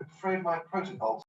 I'm afraid my protocol.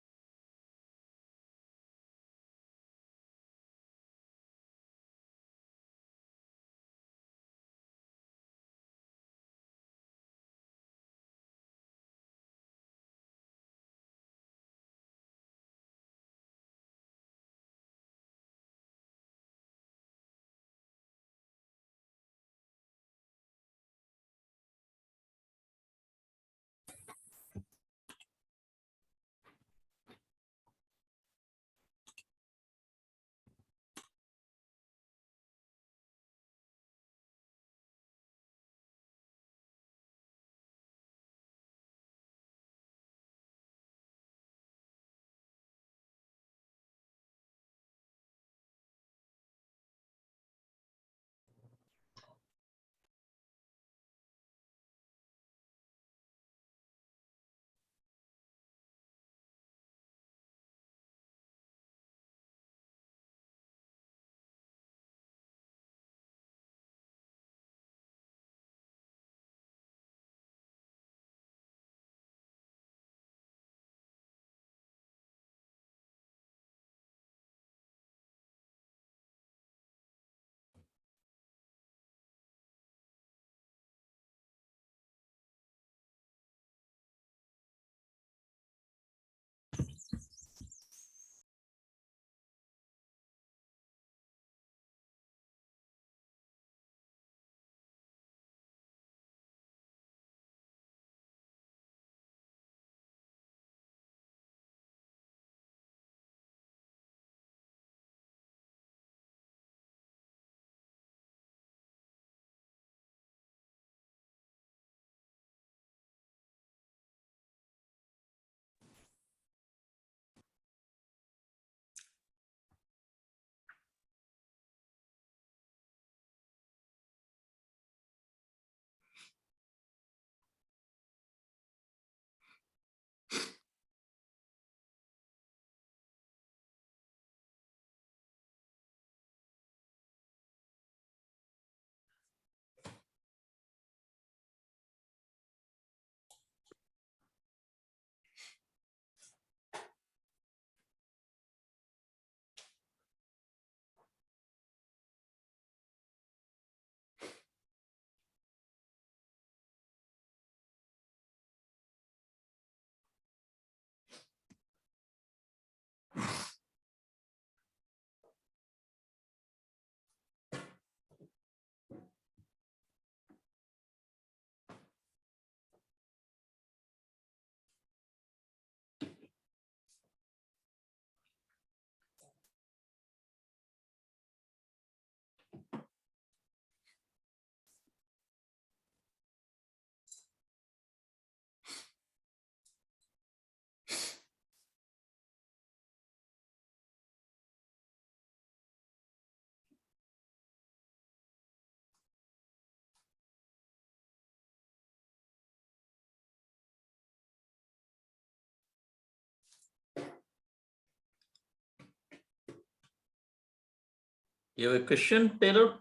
You have a question, Taylor?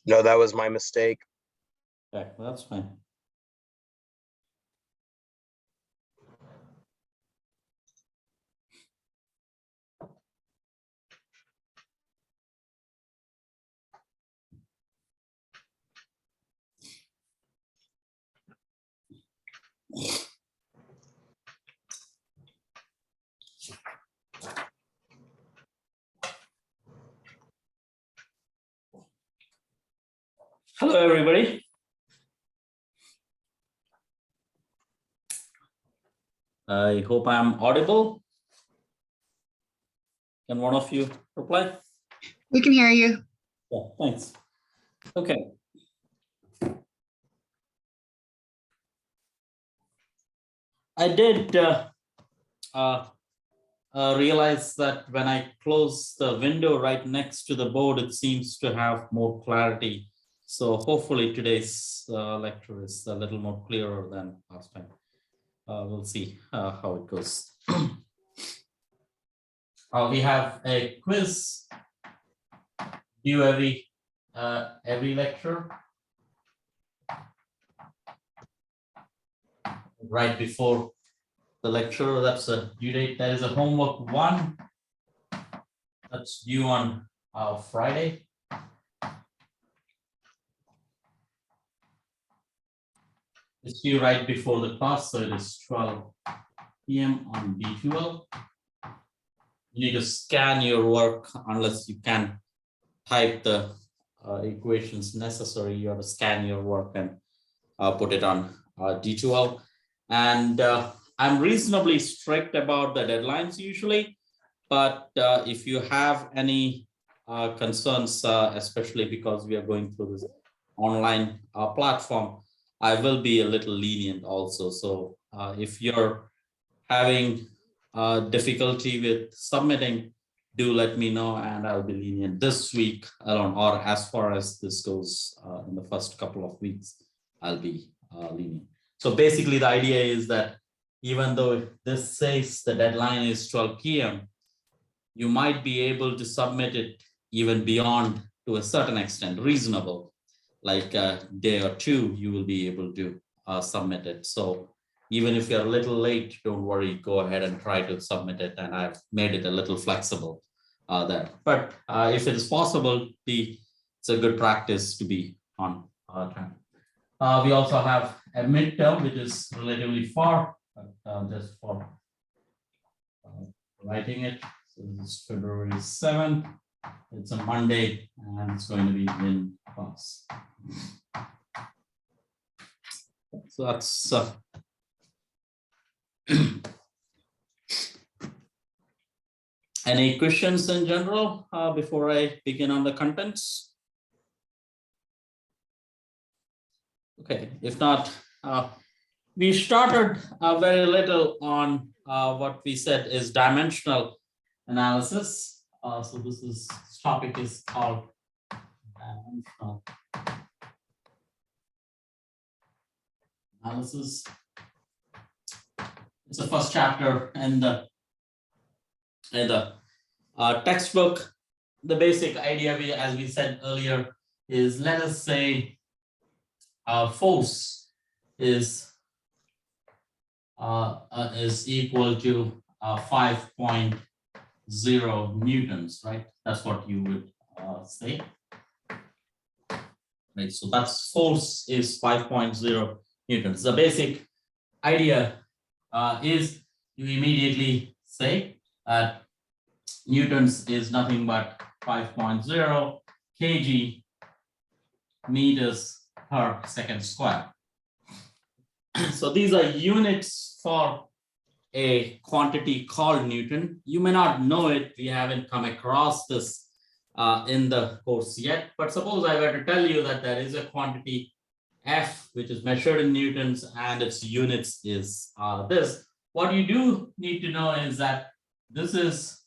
No, that was my mistake. Okay, well, that's fine. Hello, everybody. I hope I'm audible. Can one of you reply? We can hear you. Yeah, thanks. Okay. I did realize that when I close the window right next to the board, it seems to have more clarity. So hopefully today's lecture is a little more clearer than last time. We'll see how it goes. We have a quiz due every lecture right before the lecture. That's a due date. There is a homework 1 that's due on Friday. It's due right before the class, so it is 12 p.m. on B2L. You need to scan your work unless you can type the equations necessary. You have to scan your work and put it on D2L. And I'm reasonably strict about the deadlines usually, but if you have any concerns, especially because we are going through this online platform, I will be a little lenient also. So if you're having difficulty with submitting, do let me know and I'll be lenient this week alone, or as far as this goes in the first couple of weeks, I'll be lenient. So basically the idea is that even though this says the deadline is 12 p.m., you might be able to submit it even beyond, to a certain extent, reasonable, like a day or two, you will be able to submit it. So even if you're a little late, don't worry, go ahead and try to submit it. And I've made it a little flexible there. But if it is possible, it's a good practice to be on time. We also have a midterm, which is relatively far, just for writing it. So this is February 7th. It's a Monday, and it's going to be in class. So that's any questions in general before I begin on the contents? Okay, if not, we started very little on what we said is dimensional analysis. So this topic is called dimensional analysis. It's the first chapter in the textbook. The basic idea, as we said earlier, is, let us say force is equal to 5.0 newtons, right? That's what you would say. Right, so that's force is 5.0 newtons. The basic idea is you immediately say that newtons is nothing but 5.0 kg meters per second square. So these are units for a quantity called Newton. You may not know it. We haven't come across this in the course yet. But suppose I were to tell you that there is a quantity F, which is measured in newtons, and its units is this. What you do need to know is that this is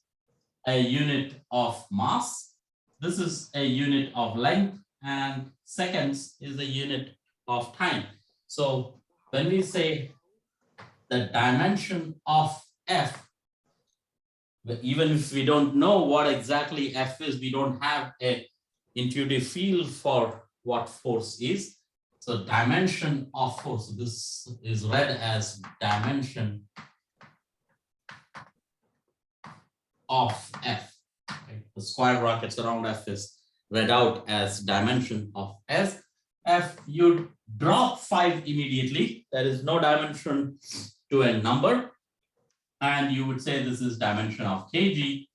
a unit of mass. This is a unit of length, and seconds is a unit of time. So when we say the dimension of F, even if we don't know what exactly F is, we don't have an intuitive feel for what force is. So dimension of force, this is read as dimension of F. Okay. The square brackets around F is read out as dimension of S. F, you drop 5 immediately. There is no dimension to a number. And you would say this is dimension of kg,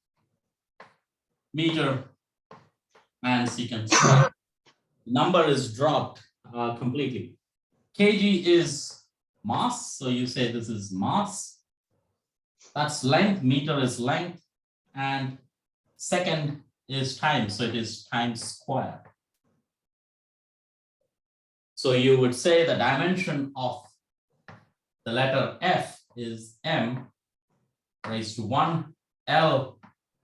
meter, and second square. number is dropped completely. Kg is mass, so you say this is mass. That's length, meter is length, and second is time, so it is time squared. So you would say the dimension of the letter F is m raised to 1, L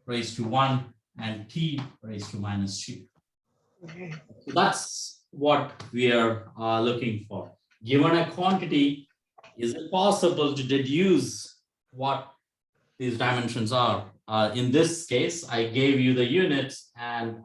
raised to 1, and T raised to -2. So that's what we are looking for. Given a quantity, is it possible to deduce what these dimensions are? In this case, I gave you the units, and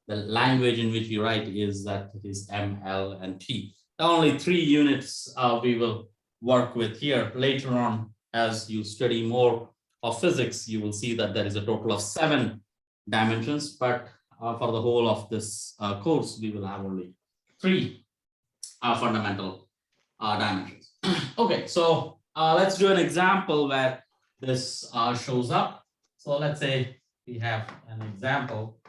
the language in which you write is that it is M, L, and T. There are only 3 units we will work with here. Later on, as you study more of physics, you will see that there is a total of 7 dimensions, but for the whole of this course, we will have only 3 fundamental dimensions. Okay, so let's do an example where this shows up. So let's say we have an example.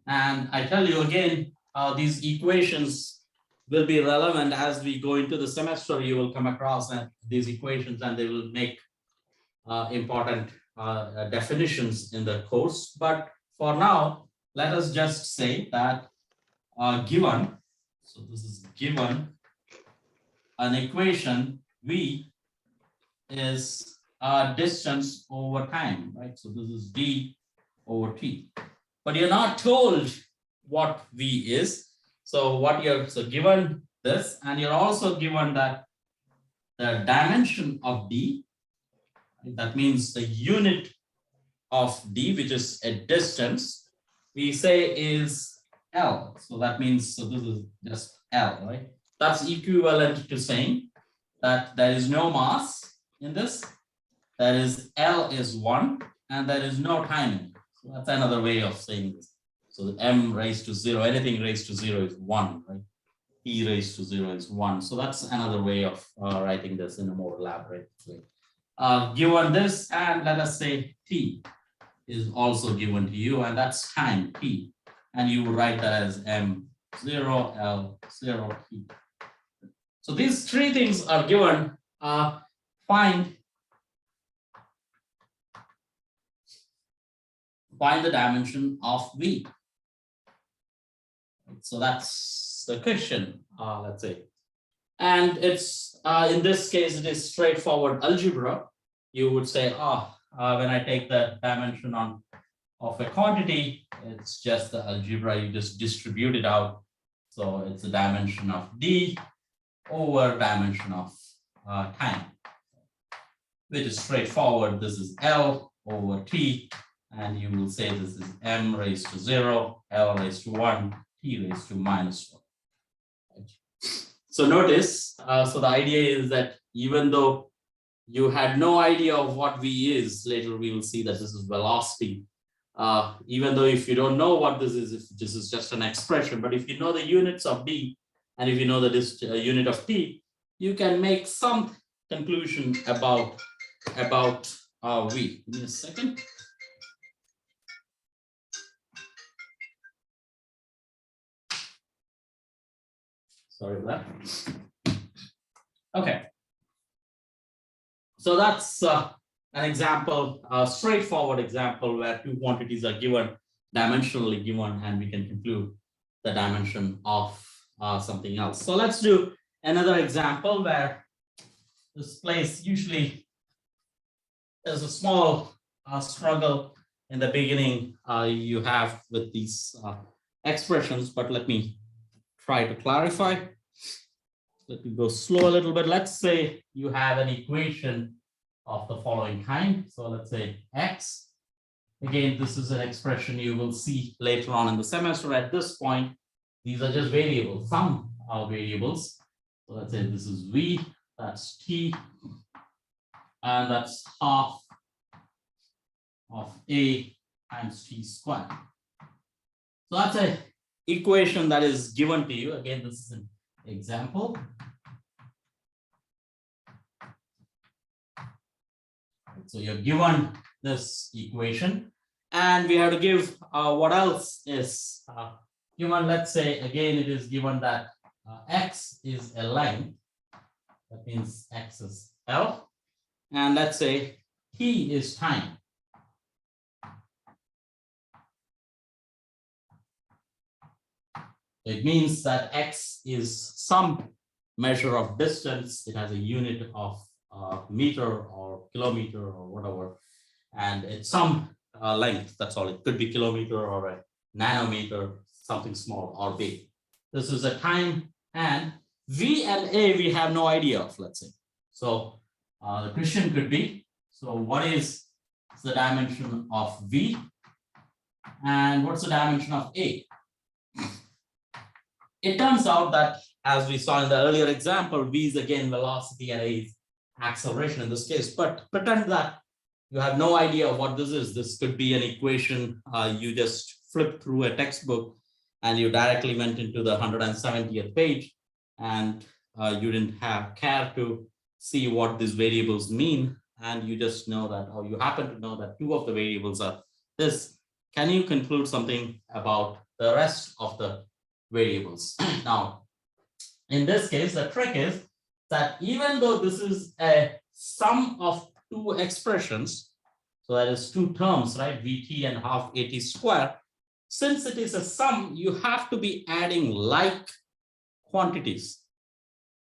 And I tell you again, these equations will be relevant as we go into the semester. You will come across these equations, and they will make important definitions in the course. But for now, let us just say that given, so this is given an equation V is distance over time, right? So this is D over T. But you're not told what V is. So what you're given this, and you're also given that the dimension of D, that means the unit of D, which is a distance, we say is L. So that means, so this is just L, right? That's equivalent to saying that there is no mass in this. That is L is 1, and there is no time in it. So that's another way of saying this. So m raised to 0, anything raised to 0 is 1, right? E raised to 0 is 1. So that's another way of writing this in a more elaborate way. Given this, and let us say T is also given to you, and that's time T. And you would write that as M0, L0, T. So these 3 things are given. Find the dimension of V. So that's the question, let's say. And it's, in this case, it is straightforward algebra. You would say, when I take the dimension of a quantity, it's just the algebra, you just distribute it out. So it's the dimension of D over dimension of time, which is straightforward. This is L over T, and you will say this is M raised to 0, L raised to 1, T raised to -1. So notice, so the idea is that even though you had no idea of what V is, later we will see that this is velocity. Even though if you don't know what this is, if this is just an expression, but if you know the units of D, and if you know the unit of T, you can make some conclusion about V. Give me a second. Sorry about that. Okay. So that's an example, a straightforward example where 2 quantities are given, dimensionally given, and we can conclude the dimension of something else. So let's do another example where this place usually there's a small struggle in the beginning you have with these expressions, but let me try to clarify. Let me go slow a little bit. Let's say you have an equation of the following kind. So let's say X. Again, this is an expression you will see later on in the semester. At this point, these are just variables, some are variables. So let's say this is V, that's T, and that's half of A times T squared. So that's an equation that is given to you. Again, this is an example. So you're given this equation, And we have to give what else is given. Let's say again, it is given that x is a length. That means x is L. And let's say t is time. It means that x is some measure of distance. It has a unit of meter or kilometer or whatever. And it's some length. That's all. It could be kilometer or a nanometer, something small or big. This is a time, and v and a we have no idea of, let's say. So the question could be, so what is the dimension of v and what's the dimension of a? It turns out that, as we saw in the earlier example, v is again velocity and a is acceleration in this case, but pretend that you have no idea what this is. This could be an equation you just flipped through a textbook and you directly went into the 170th page, and you didn't care to see what these variables mean, and you just know that, or you happen to know that two of the variables are this. Can you conclude something about the rest of the variables? Now, in this case, the trick is that even though this is a sum of two expressions, so that is two terms, right? Vt and half at square. Since it is a sum, you have to be adding like quantities.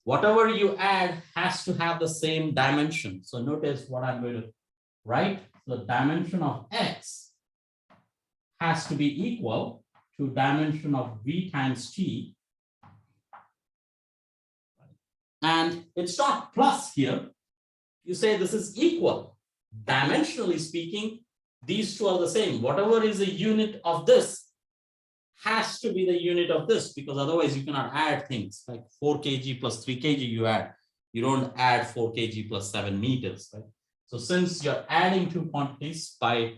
Whatever you add has to have the same dimension. So notice what I'm going to write. The dimension of x has to be equal to dimension of v times t. And it's not plus here. You say this is equal. Dimensionally speaking, these two are the same. Whatever is a unit of this has to be the unit of this, because otherwise you cannot add things like 4 kg plus 3 kg you add. You don't add 4 kg plus 7 meters, right? So since you're adding two quantities by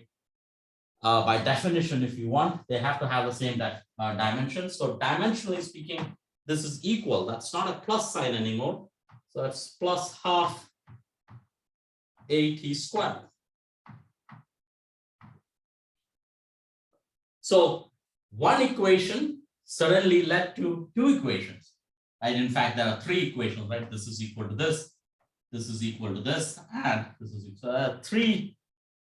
definition, if you want, they have to have the same dimension. So dimensionally speaking, this is equal. That's not a plus sign anymore. So it's plus half at squared. So one equation suddenly led to two equations, right? In fact, there are three equations, right? This is equal to this is equal to this, and this is equal. So there are three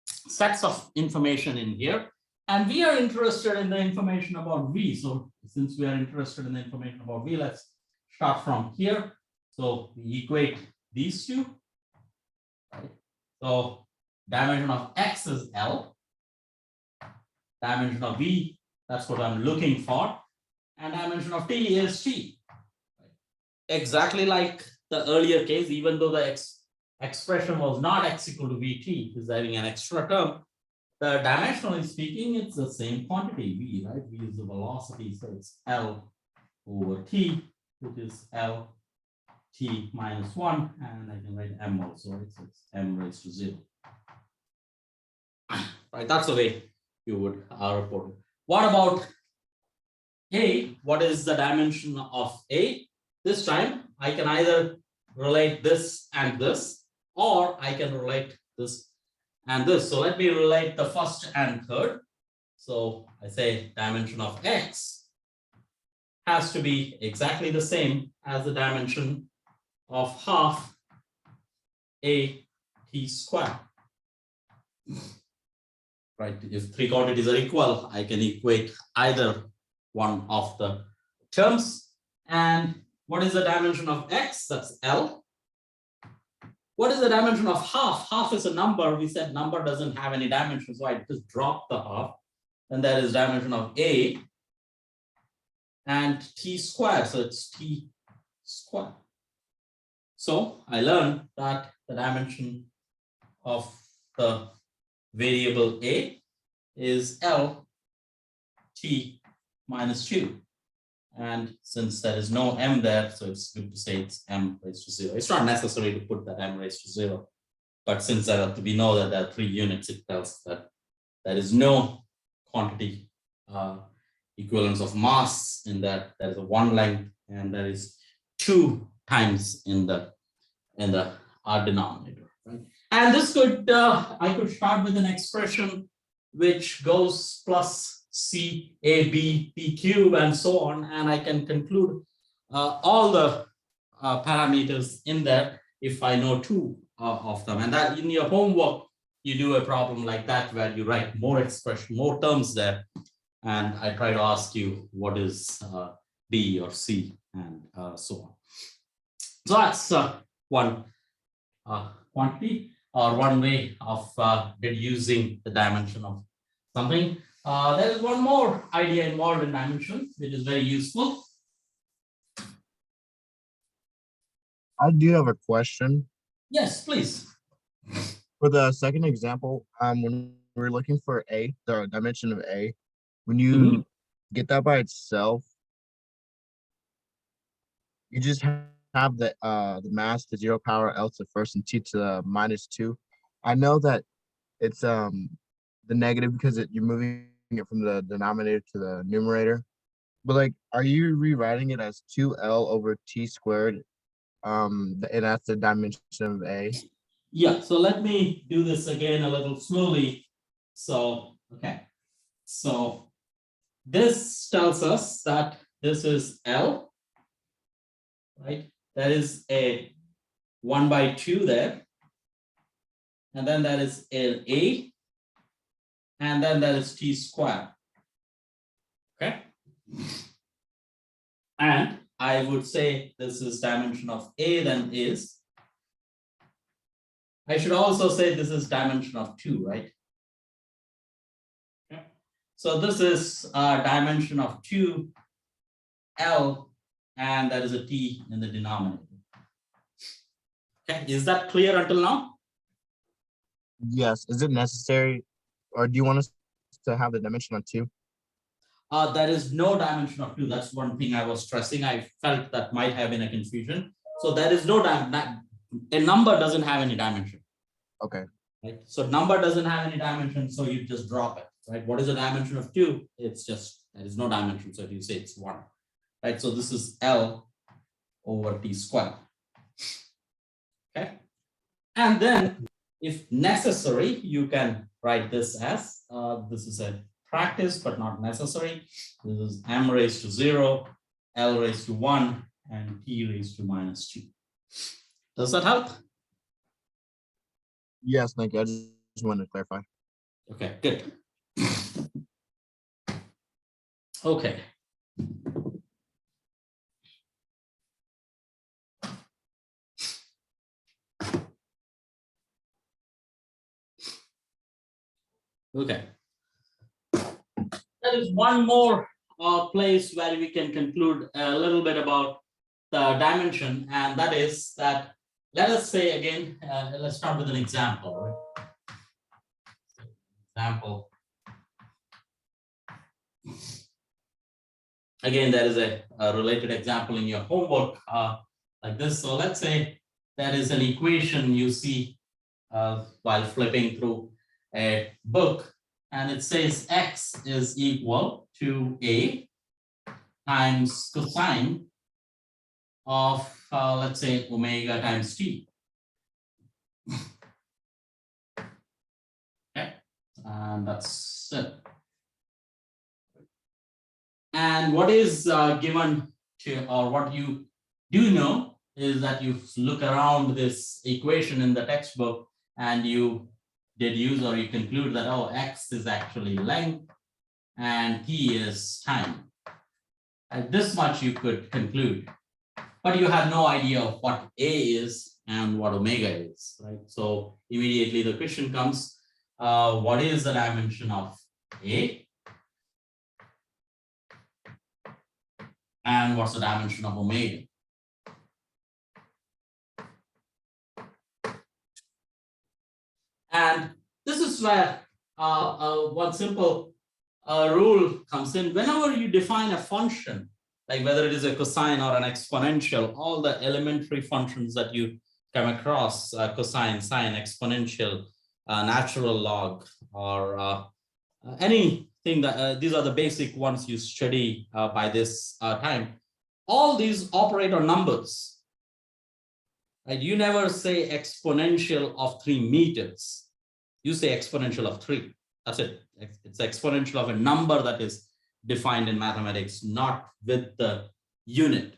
sets of information in here, and we are interested in the information about v. So since we are interested in the information about v, let's start from here. So we equate these two, right? So dimension of x is L, dimension of v, that's what I'm looking for, and dimension of t is t. Exactly like the earlier case, even though the expression was not x equal to vt, is having an extra term, the dimensionally speaking, it's the same quantity, v, right? V is the velocity, so it's L over t, which is L t minus 1, and I can write m also, right? So it's m raised to 0. Right, that's the way you would report it. What about a? What is the dimension of a? This time I can either relate this and this, or I can relate this and this. So let me relate the first and third. So I say dimension of x has to be exactly the same as the dimension of half a t squared. Right, if three quantities are equal, I can equate either one of the terms. And what is the dimension of x? That's L. What is the dimension of half? Half is a number. We said number doesn't have any dimension, so I just drop the half. And that is dimension of a and t squared. So it's t squared. So I learned that the dimension of the variable a is L t minus 2. And since there is no m there, so it's good to say it's m raised to 0. It's not necessary to put that m raised to 0. But since we know that there are 3 units, it tells that there is no quantity equivalence of mass in that. There is a 1 length, and there is 2 times in the denominator. Right? And this could I could start with an expression which goes plus C, A, B, P cube, and so on. And I can conclude all the parameters in there if I know two of them. And that in your homework, you do a problem like that where you write more expression, more terms there. And I try to ask you what is D or C and so on. So that's one quantity or one way of deducing the dimension of something. There is one more idea involved in dimension, which is very useful. I do have a question. Yes, please. For the second example, when we're looking for A, the dimension of A, when you get that by itself, you just have the mass to 0 power L to the first and T to the -2. I know that it's the negative because you're moving it from the denominator to the numerator. But like, are you rewriting it as 2L over T squared? And that's the dimension of A. Yeah, so let me do this again a little slowly. So, okay. So this tells us that this is L, right? There is a 1/2 there. And then there is A, and then there is T squared. Okay. And I would say this is dimension of A then is. I should also say this is dimension of 2, right? Okay. So this is dimension of 2 L, and there is a T in the denominator. Okay, is that clear until now? Yes. Is it necessary, or do you want us to have the dimension on 2? There is no dimension of 2. That's one thing I was stressing. I felt that might have been a confusion. So there is no dimension. A number doesn't have any dimension. Okay. Right. So number doesn't have any dimension, so you just drop it. Right. What is the dimension of 2? It's just there is no dimension. So you say it's 1. Right. So this is L over T squared. Okay. And then, if necessary, you can write this as this is a practice, but not necessary. This is m raised to 0, L raised to 1, and T raised to -2. Does that help? Yes, thank you. I just wanted to clarify. Okay, good. Okay. Okay. There is one more place where we can conclude a little bit about the dimension, and that is that, let us say again, let's start with an example. Right? Example. Again, there is a related example in your homework like this. So let's say there is an equation you see while flipping through a book, and it says x is equal to A times cosine of, let's say, omega times T. Okay, and that's it. And what is given to, or what you do know, is that you look around this equation in the textbook and you deduce or you conclude that, oh, x is actually length and t is time. And this much you could conclude, but you have no idea of what A is and what omega is, right? So immediately the question comes, what is the dimension of A? And what's the dimension of omega? And this is where one simple rule comes in. Whenever you define a function, like whether it is a cosine or an exponential, all the elementary functions that you come across, cosine, sine, exponential, natural log, or anything that these are the basic ones you study by this time. All these operate on numbers. Right? You never say exponential of 3 meters. You say exponential of 3. That's it. It's exponential of a number that is defined in mathematics, not with the unit.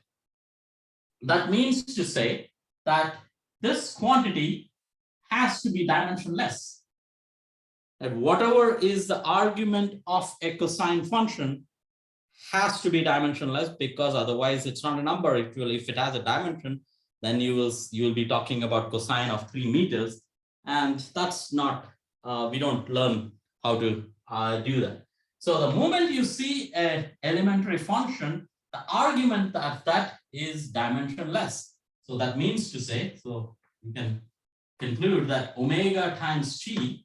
That means to say that this quantity has to be dimensionless. That whatever is the argument of a cosine function has to be dimensionless, because otherwise it's not a number. If it has a dimension, then you will be talking about cosine of 3 meters, and that's not, we don't learn how to do that. So the moment you see an elementary function, the argument of that is dimensionless. So that means to say, so you can conclude that omega times t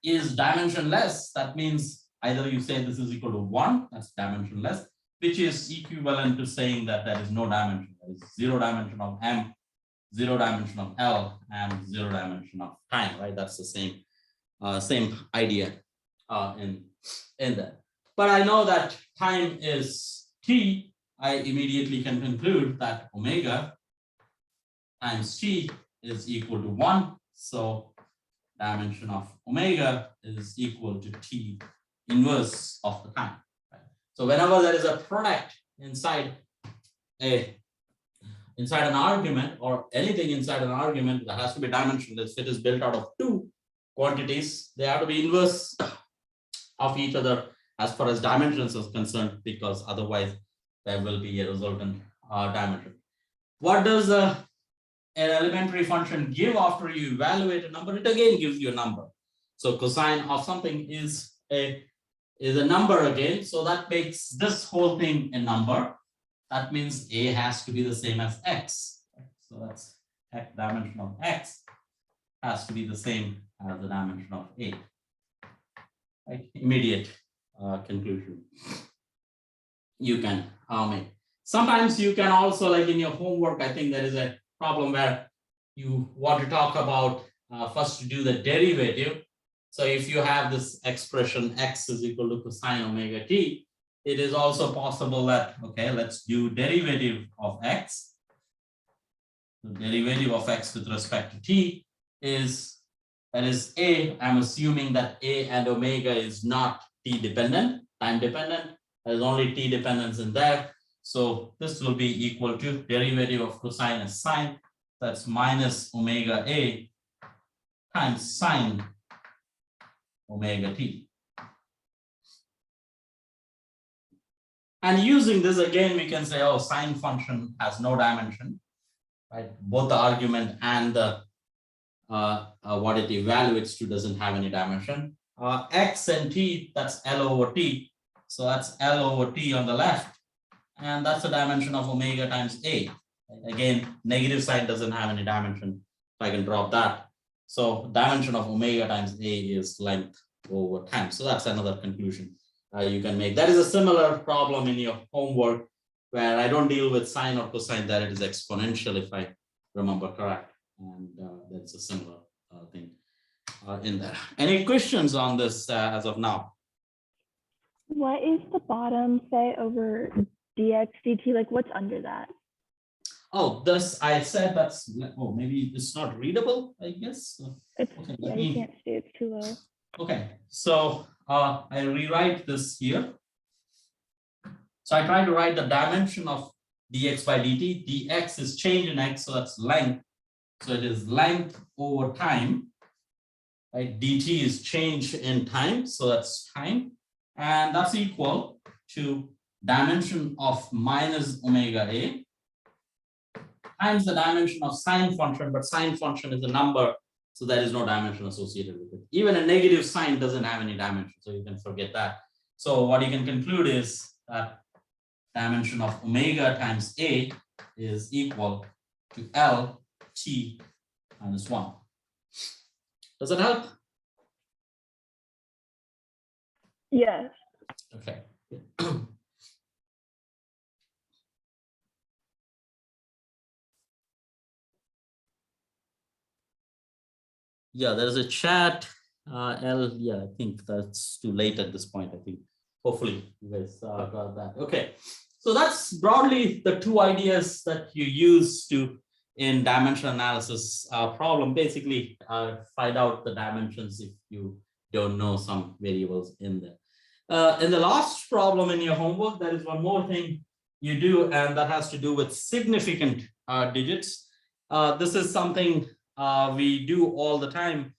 is dimensionless. That means either you say this is equal to 1, that's dimensionless, which is equivalent to saying that there is no dimension. There is 0 dimension of m, 0 dimension of L, and 0 dimension of time, right? That's the same idea in that. But I know that time is t. I immediately can conclude that omega times t is equal to 1. So dimension of omega is equal to t inverse of the time. Right? So whenever there is a product inside an argument, or anything inside an argument, that has to be dimensionless. If it is built out of 2 quantities, they have to be inverse of each other as far as dimensions is concerned, because otherwise there will be a resultant dimension. What does an elementary function give after you evaluate a number? It again gives you a number. So cosine of something is a number again. So that makes this whole thing a number. That means a has to be the same as x. So that's dimension of x has to be the same as the dimension of a. Right? Immediate conclusion you can make. Sometimes you can also, like in your homework, I think there is a problem where you want to talk about first to do the derivative. So if you have this expression x is equal to cosine omega t, it is also possible that, okay, let's do derivative of x. The derivative of x with respect to t is, that is a, I'm assuming that a and omega is not t dependent, time dependent. There's only t dependence in there. So this will be equal to derivative of cosine as sine. That's minus omega a times sine omega t. And using this again, we can say, oh, sine function has no dimension, right? Both the argument and the what it evaluates to doesn't have any dimension. X and t, that's L over t. So that's L over t on the left. And that's the dimension of omega times a. Again, negative sign doesn't have any dimension. So I can drop that. So dimension of omega times a is length over time. So that's another conclusion you can make. That is a similar problem in your homework where I don't deal with sine or cosine, that it is exponential, if I remember correct. And that's a similar thing in there. Any questions on this as of now? What is the bottom say over dx dt? Like what's under that? Oh, this I said that's, oh, maybe it's not readable, I guess. It's, okay, yeah, you can't see, it's too low. Okay, so I rewrite this here. So I try to write the dimension of dx by dt. dx is change in x, so that's length. So it is length over time. Right? dt is change in time, so that's time. And that's equal to dimension of minus omega a times the dimension of sine function, but sine function is a number, so there is no dimension associated with it. Even a negative sign doesn't have any dimension, so you can forget that. So what you can conclude is that dimension of omega times a is equal to L t minus 1. Does that help? Yes. Okay. Yeah, there's a chat. L, yeah, I think that's too late at this point. I think hopefully you guys got that. Okay, so that's broadly the two ideas that you use to in dimensional analysis problem. Basically, find out the dimensions if you don't know some variables in there. In the last problem in your homework, there is one more thing you do, and that has to do with significant digits. This is something we do all the time,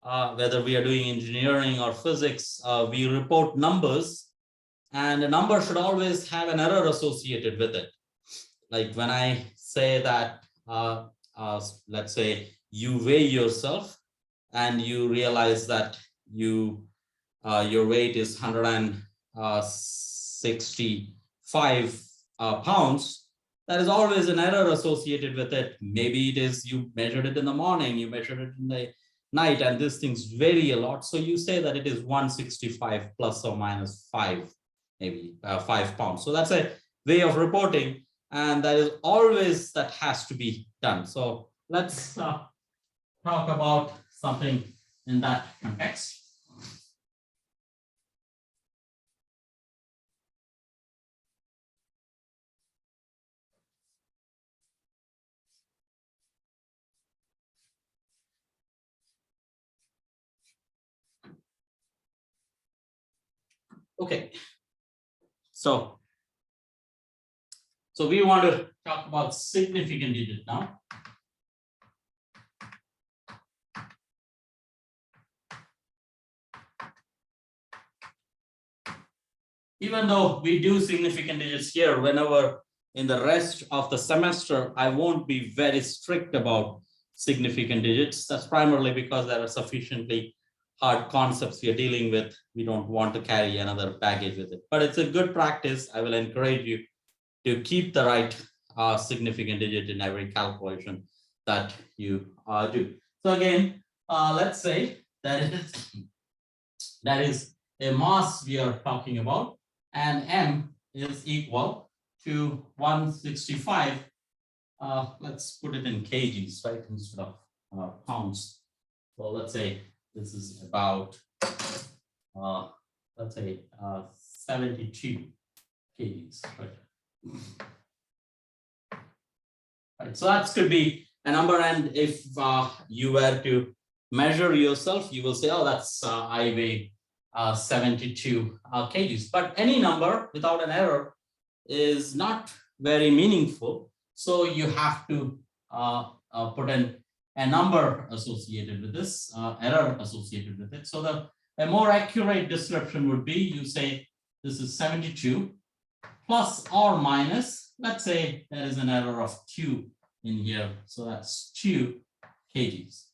whether we are doing engineering or physics. We report numbers, and a number should always have an error associated with it. Like when I say that, let's say you weigh yourself and you realize that your weight is 165 pounds, there is always an error associated with it. Maybe it is you measured it in the morning, you measured it in the night, and these things vary a lot. So you say that it is 165 plus or minus 5, maybe 5 pounds. So that's a way of reporting, and that is always that has to be done. So let's talk about something in that context. Okay, so we want to talk about significant digit now. Even though we do significant digits here, whenever in the rest of the semester, I won't be very strict about significant digits. That's primarily because there are sufficiently hard concepts we are dealing with. We don't want to carry another baggage with it, but it's a good practice. I will encourage you to keep the right significant digit in every calculation that you do. So again, let's say that is a mass we are talking about, and M is equal to 165. Let's put it in kgs, right, instead of pounds. So let's say this is about, let's say 72 kgs, right? Right, so that could be a number, and if you were to measure yourself, you will say, oh, that's I weigh 72 kgs. But any number without an error is not very meaningful. So you have to put in a number associated with this, error associated with it. So a more accurate description would be, you say this is 72 plus or minus, let's say there is an error of 2 in here. So that's 2 kgs.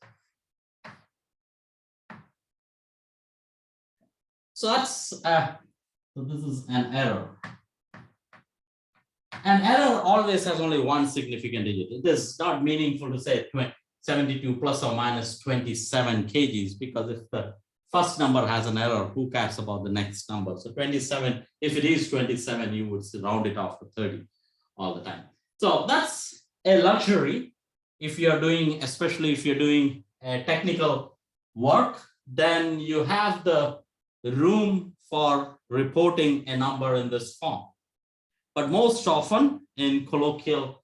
So that's, so this is an error. An error always has only one significant digit. It is not meaningful to say 72 plus or minus 27 kgs, because if the first number has an error, who cares about the next number? So 27, if it is 27, you would round it off to 30 all the time. So that's a luxury if you're doing, especially if you're doing a technical work, then you have the room for reporting a number in this form. But most often in colloquial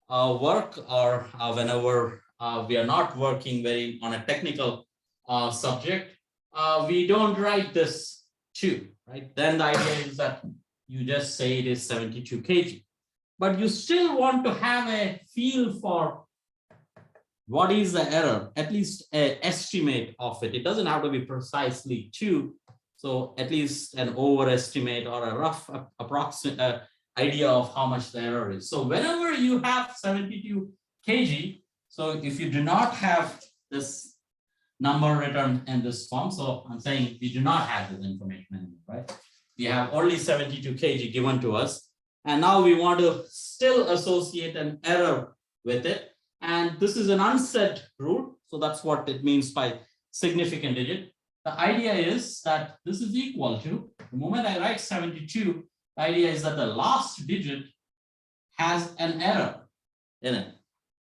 work, or whenever we are not working on a technical subject, we don't write this 2, right? Then the idea is that you just say it is 72 kg. But you still want to have a feel for what is the error, at least an estimate of it. It doesn't have to be precisely 2. So at least an overestimate or a rough approximate idea of how much the error is. So whenever you have 72 kg, so if you do not have this number written in this form, so I'm saying we do not have this information anymore, right? We have only 72 kg given to us. And now we want to still associate an error with it. And this is an unsaid rule. So that's what it means by significant digit. The idea is that this is equal to, the moment I write 72, the idea is that the last digit has an error in it.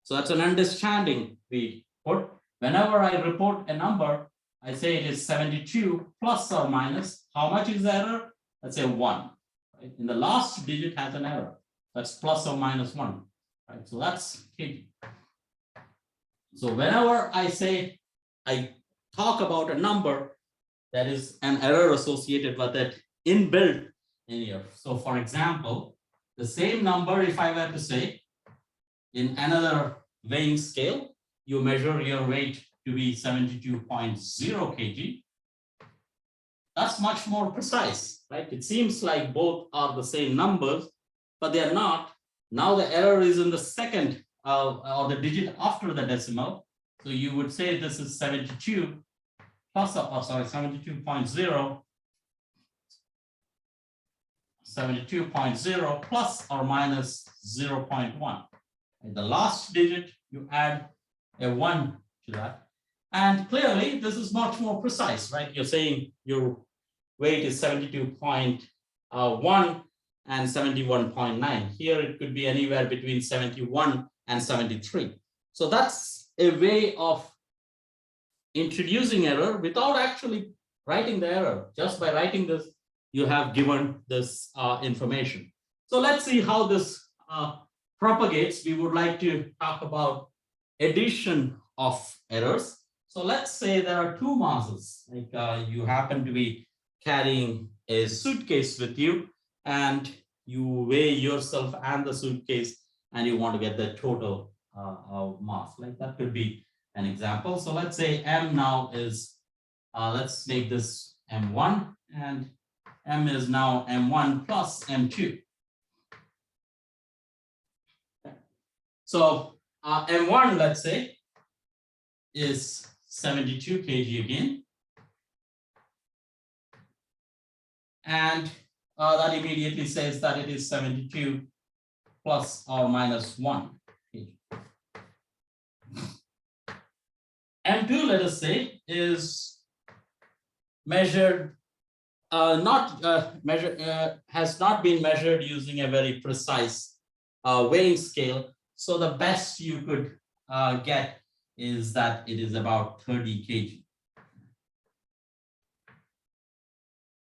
So that's an understanding we put. Whenever I report a number, I say it is 72 plus or minus. How much is the error? Let's say 1. Right? And the last digit has an error. That's plus or minus 1. Right? So that's kg. So whenever I say, I talk about a number, there is an error associated with it inbuilt in here. So for example, the same number, if I were to say in another weighing scale, you measure your weight to be 72.0 kg. That's much more precise, right? It seems like both are the same numbers, but they are not. Now the error is in the second or the digit after the decimal. So you would say this is 72 plus, 72.0, 72.0 plus or minus 0.1. And the last digit, you add a 1 to that. And clearly, this is much more precise, right? You're saying your weight is 72.1 and 71.9. Here, it could be anywhere between 71 and 73. So that's a way of introducing error without actually writing the error. Just by writing this, you have given this information. So let's see how this propagates. We would like to talk about addition of errors. So let's say there are two masses, like you happen to be carrying a suitcase with you and you weigh yourself and the suitcase and you want to get the total mass. Like that could be an example. So let's say M now is, let's make this M1 and M is now M1 plus M2. So M1, let's say, is 72 kg again. And that immediately says that it is 72 plus or minus 1 kg. M2, let us say, is measured, has not been measured using a very precise weighing scale. So the best you could get is that it is about 30 kg.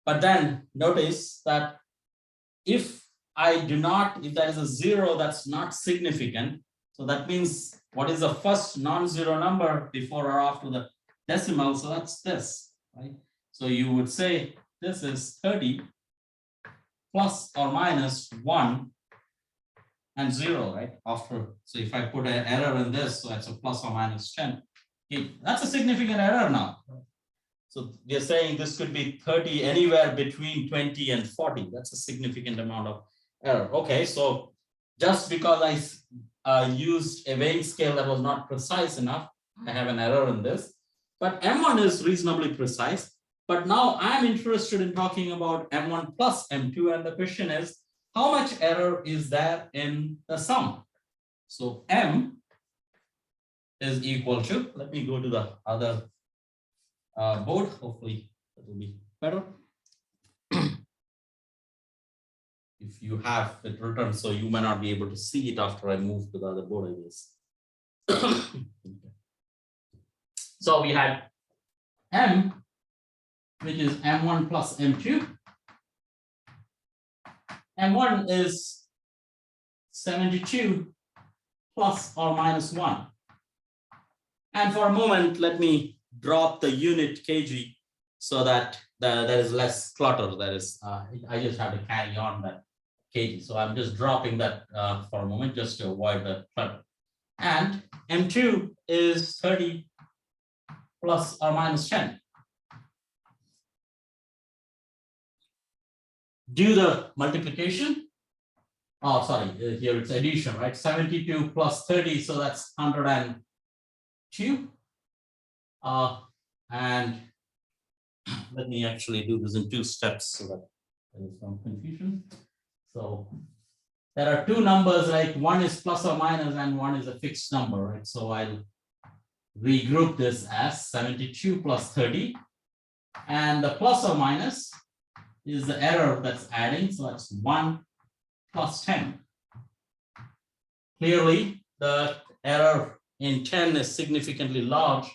But then notice that if there is a 0 that's not significant, so that means what is the first non-zero number before or after the decimal? So that's this, right? So you would say this is 30 plus or minus 1 and 0, right? After, so if I put an error in this, so that's a plus or minus 10. Okay, that's a significant error now. So we are saying this could be 30 anywhere between 20 and 40. That's a significant amount of error. Okay, so just because I used a weighing scale that was not precise enough, I have an error in this. But M1 is reasonably precise. But now I'm interested in talking about M1 plus M2, and the question is, how much error is there in the sum? So M is equal to, let me go to the other board, hopefully that will be better. If you have it written, so you may not be able to see it after I move to the other board, I guess. Okay. So we had M, which is M1 plus M2. M1 is 72 plus or minus 1. And for a moment, let me drop the unit kg so that there is less clutter. That is, I just have to carry on that kg. So I'm just dropping that for a moment just to avoid the clutter. And M2 is 30 plus or minus 10. Do the multiplication. Oh, sorry, here it's addition, right? 72 plus 30, so that's 102. And let me actually do this in 2 steps so that there is some confusion. So there are 2 numbers, like one is plus or minus and one is a fixed number, right? So I'll regroup this as 72 plus 30, and the plus or minus is the error that's adding, so that's 1 plus 10. Clearly, the error in 10 is significantly large,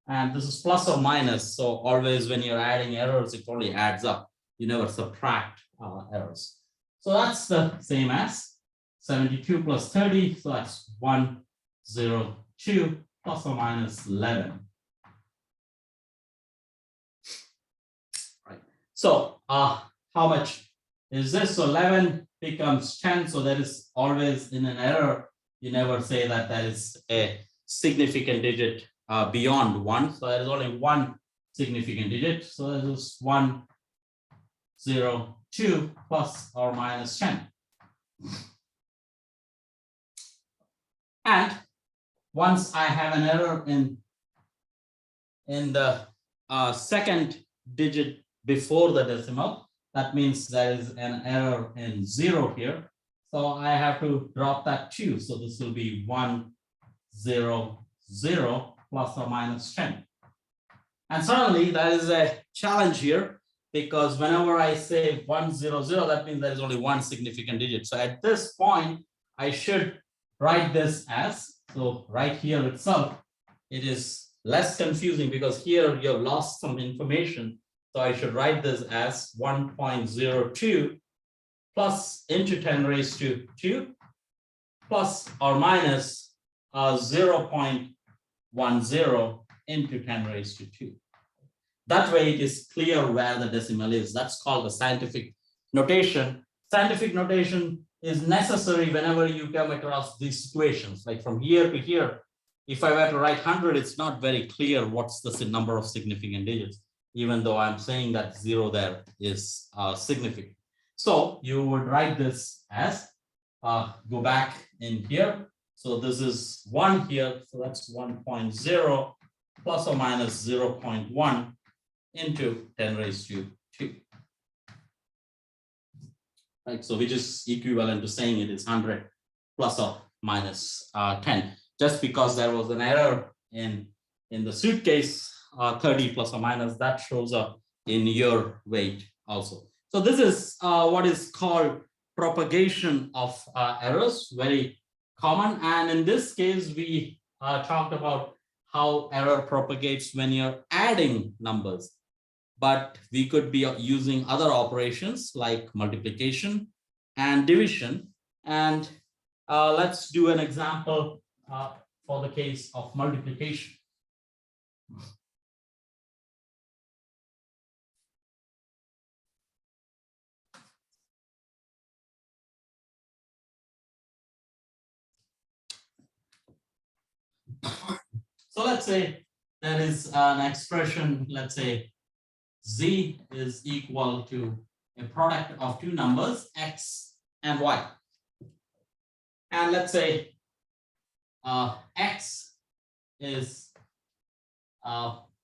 and this is plus or minus, so always when you're adding errors, it only adds up. You never subtract errors. So that's the same as 72 plus 30, so that's 102 plus or minus 11. So how much is this? So 11 becomes 10. So there is always in an error, you never say that there is a significant digit beyond 1. So there is only one significant digit. So there is 1, 0, 2 plus or minus 10. And once I have an error in the second digit before the decimal, that means there is an error in 0 here. So I have to drop that 2. So this will be 1, 0, 0 plus or minus 10. And suddenly there is a challenge here, because whenever I say 1, 0, 0, that means there is only one significant digit. So at this point, I should write this as, so right here itself, it is less confusing because here you have lost some information. So I should write this as 1.02 plus into 10 raised to 2 plus or minus 0.10 into 10 raised to 2. That way it is clear where the decimal is. That's called the scientific notation. Scientific notation is necessary whenever you come across these situations, like from here to here. If I were to write 100, it's not very clear what's the number of significant digits, even though I'm saying that 0 there is significant. So you would write this as, go back in here. So this is 1 here, so that's 1.0 plus or minus 0.1 into 10 raised to 2. Right, so which is equivalent to saying it is 100 plus or minus 10. Just because there was an error in the suitcase, 30 plus or minus, that shows up in your weight also. So this is what is called propagation of errors, very common. And in this case, we talked about how error propagates when you're adding numbers. But we could be using other operations like multiplication and division. And let's do an example for the case of multiplication. So let's say there is an expression, let's say z is equal to a product of two numbers, x and y. And let's say x is,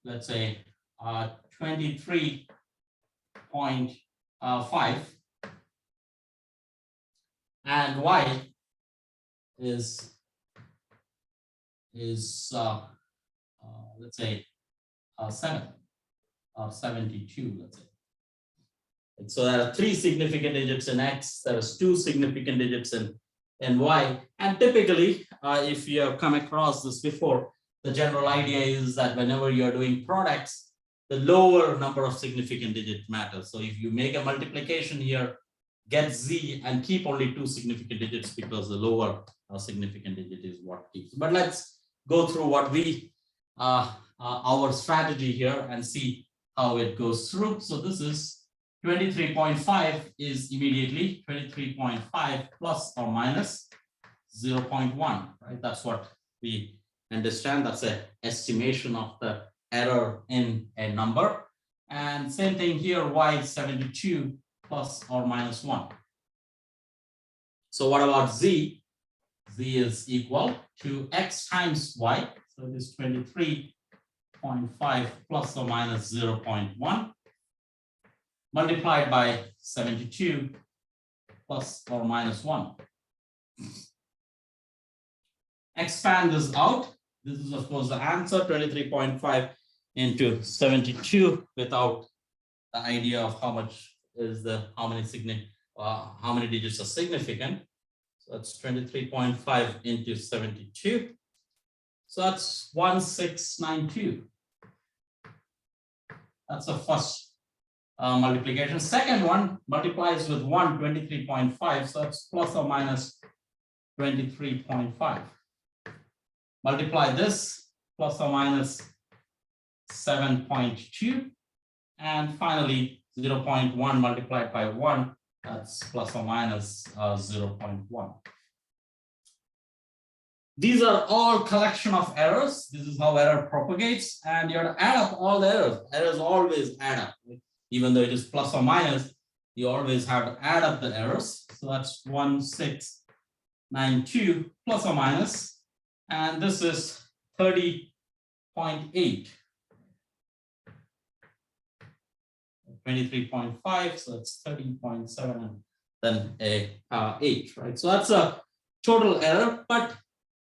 let's say 23.5 and y is let's say 7 or 72, let's say. And so there are 3 significant digits in x, there is 2 significant digits in y. And typically, if you have come across this before, the general idea is that whenever you are doing products, the lower number of significant digits matters. So if you make a multiplication here, get z and keep only 2 significant digits, because the lower significant digit is what keeps. But let's go through what we our strategy here and see how it goes through. So this is 23.5 is immediately 23.5 plus or minus 0.1, right? That's what we understand. That's an estimation of the error in a number. And same thing here, y is 72 plus or minus 1. So what about z? Z is equal to x times y. So it is 23.5 plus or minus 0.1 multiplied by 72 plus or minus 1. Expand this out. This is of course the answer, 23.5 into 72, without the idea of how much is how many digits are significant. So that's 23.5 into 72. So that's 1692. That's the first multiplication. Second one multiplies with 1, 23.5. So that's plus or minus 23.5. Multiply this, plus or minus 7.2. And finally 0.1 multiplied by 1, that's plus or minus 0.1. These are all collection of errors. This is how error propagates, and you have to add up all the errors. Errors always add up. Even though it is plus or minus, you always have to add up the errors. So that's 1692 plus or minus, and this is 30.8. 23.5, so it's 13.7 and then a 8, right? So that's a total error, but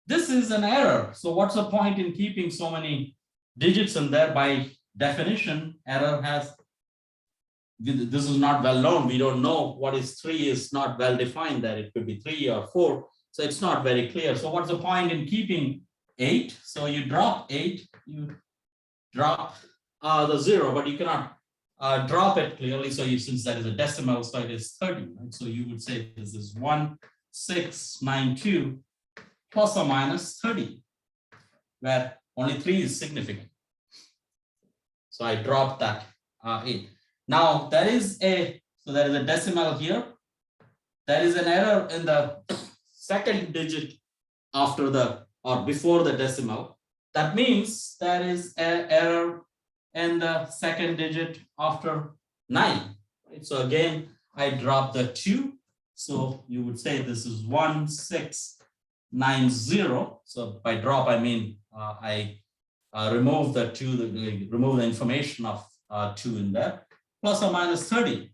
this is an error. So what's the point in keeping so many digits in there? By definition, error has, this is not well known. We don't know what is 3 is not well defined there. It could be 3 or 4. So it's not very clear. So what's the point in keeping 8? So you drop 8, you drop the 0, but you cannot drop it clearly. So you, since that is a decimal, so it is 30, right? So you would say this is 1692 plus or minus 30, where only 3 is significant. So I dropped that 8. Now there is a, so there is a decimal here. There is an error in the second digit after the or before the decimal. That means there is an error in the second digit after 9. Right? So again, I drop the 2. So you would say this is 1690. So by drop, I mean I remove the 2, remove the information of 2 in there, plus or minus 30.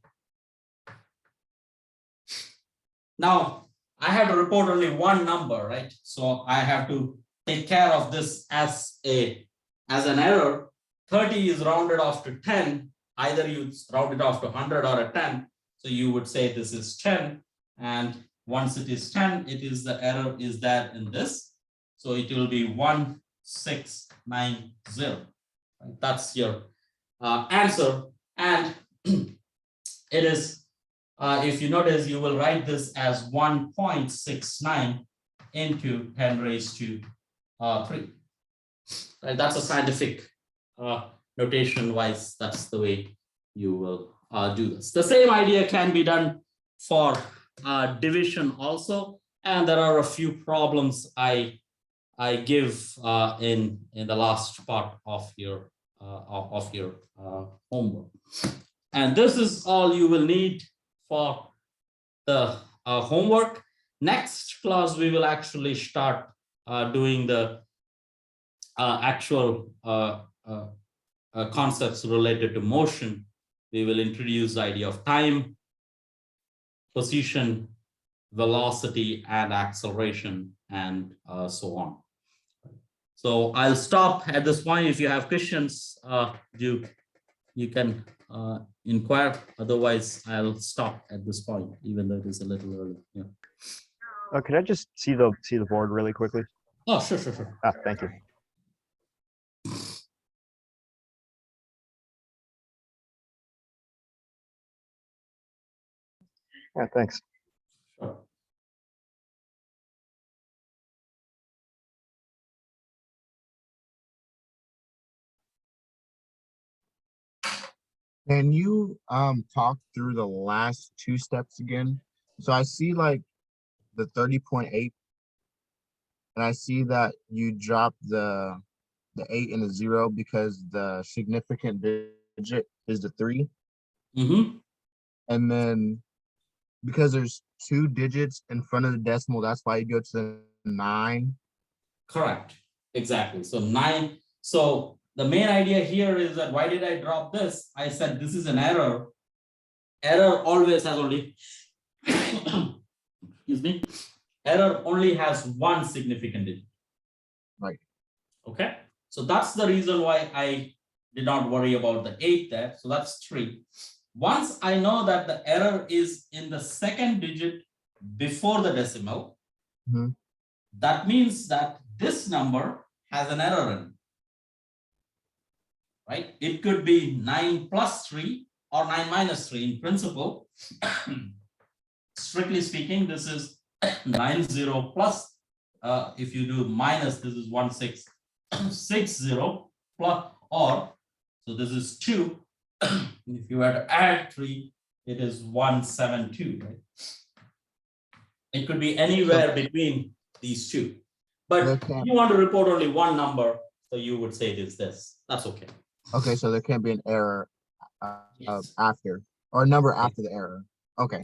Now I have to report only one number, right? So I have to take care of this as an error. 30 is rounded off to 10. Either you round it off to 100 or a 10. So you would say this is 10. And once it is 10, it is the error is there in this. So it will be 1690. Right? That's your answer. And it is, if you notice, you will write this as 1.69 into 10 raised to 3. Right? That's a scientific notation wise. That's the way you will do this. The same idea can be done for division also, and there are a few problems I give in the last part of your homework, and this is all you will need for the homework. Next class we will actually start doing the actual concepts related to motion. We will introduce the idea of time, position, velocity, and acceleration, and so on. So I'll stop at this point. If you have questions, you can inquire. Otherwise, I'll stop at this point, even though it is a little early. Yeah. Could I just see the board really quickly? Oh, sure. Thank you. Yeah, thanks. Sure. Can you talk through the last 2 steps again? So I see like the 30.8, and I see that you dropped the 8 and the 0 because the significant digit is the 3. Mm-hmm. And then because there's 2 digits in front of the decimal, that's why you go to the 9. Correct. Exactly. So 9. So the main idea here is that why did I drop this? I said this is an error. Error always has only, excuse me, error only has one significant digit. Right. Okay. So that's the reason why I did not worry about the 8 there. So that's 3. Once I know that the error is in the second digit before the decimal, that means that this number has an error in it. Right? It could be 9 plus 3 or 9 minus 3 in principle. Strictly speaking, this is 90 plus. If you do minus, this is 1660 plus, or so this is 2 If you were to add 3, it is 172, right? It could be anywhere between these two. But There can't- you want to report only one number, so you would say it is this. That's okay. Okay, so there can't be an error Yes. after, or a number after the error. Okay,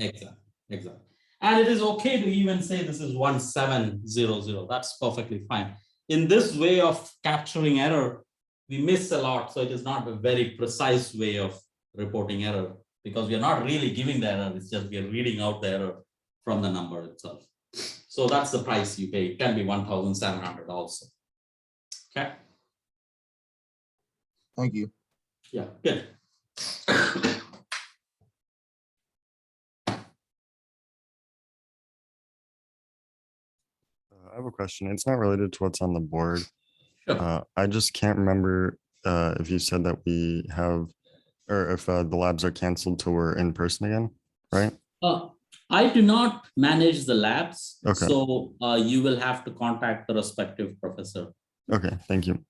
Exactly. And it is okay to even say this is 1700. That's perfectly fine. In this way of capturing error, we miss a lot. So it is not a very precise way of reporting error because we are not really giving the error. It's just we are reading out the error from the number itself. So that's the price you pay. It can be 1,700 also. Okay. thank you. Yeah, good. I have a question. It's not related to what's on the board. Sure. I just can't remember if you said that we have, or if the labs are canceled till we're in person again, right? I do not manage the labs, Okay. so you will have to contact the respective professor. Okay, thank you.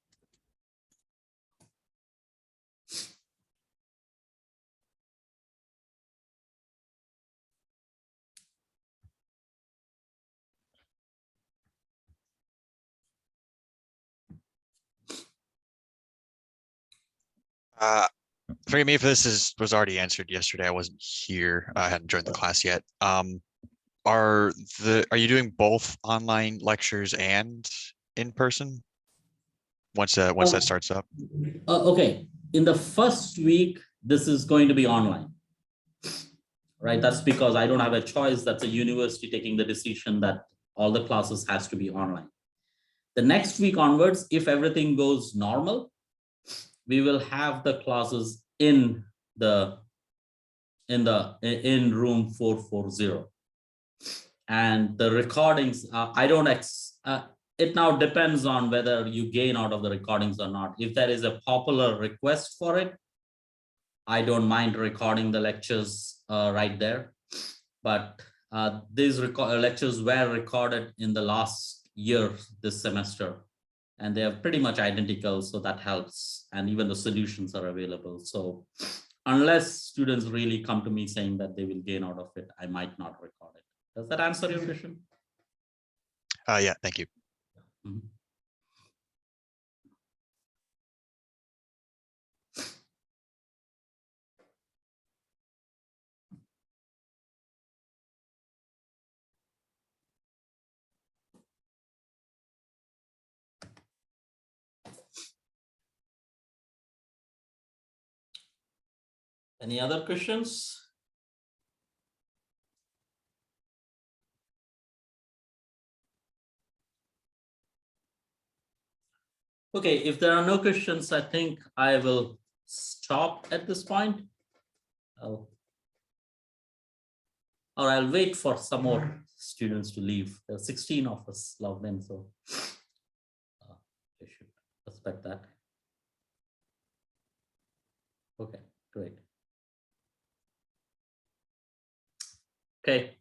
Forgive me if this was already answered yesterday. I wasn't here. I hadn't joined the class yet. Are you doing both online lectures and in person? Once that starts up? Okay, in the first week, this is going to be online, right? That's because I don't have a choice. That's a university taking the decision that all the classes has to be online. The next week onwards, if everything goes normal, we will have the classes in room 440. And the recordings, it now depends on whether you gain out of the recordings or not. If there is a popular request for it, I don't mind recording the lectures right there. But these lectures were recorded in the last year, this semester, and they are pretty much identical, so that helps. And even the solutions are available. So unless students really come to me saying that they will gain out of it, I might not record it. Does that answer your question? Yeah, thank you. Mm-hmm. Any other questions? Okay, if there are no questions, I think I will stop at this point. Or I'll wait for some more students to leave. There are 16 of us logged in, so I should respect that. Okay, great. Okay,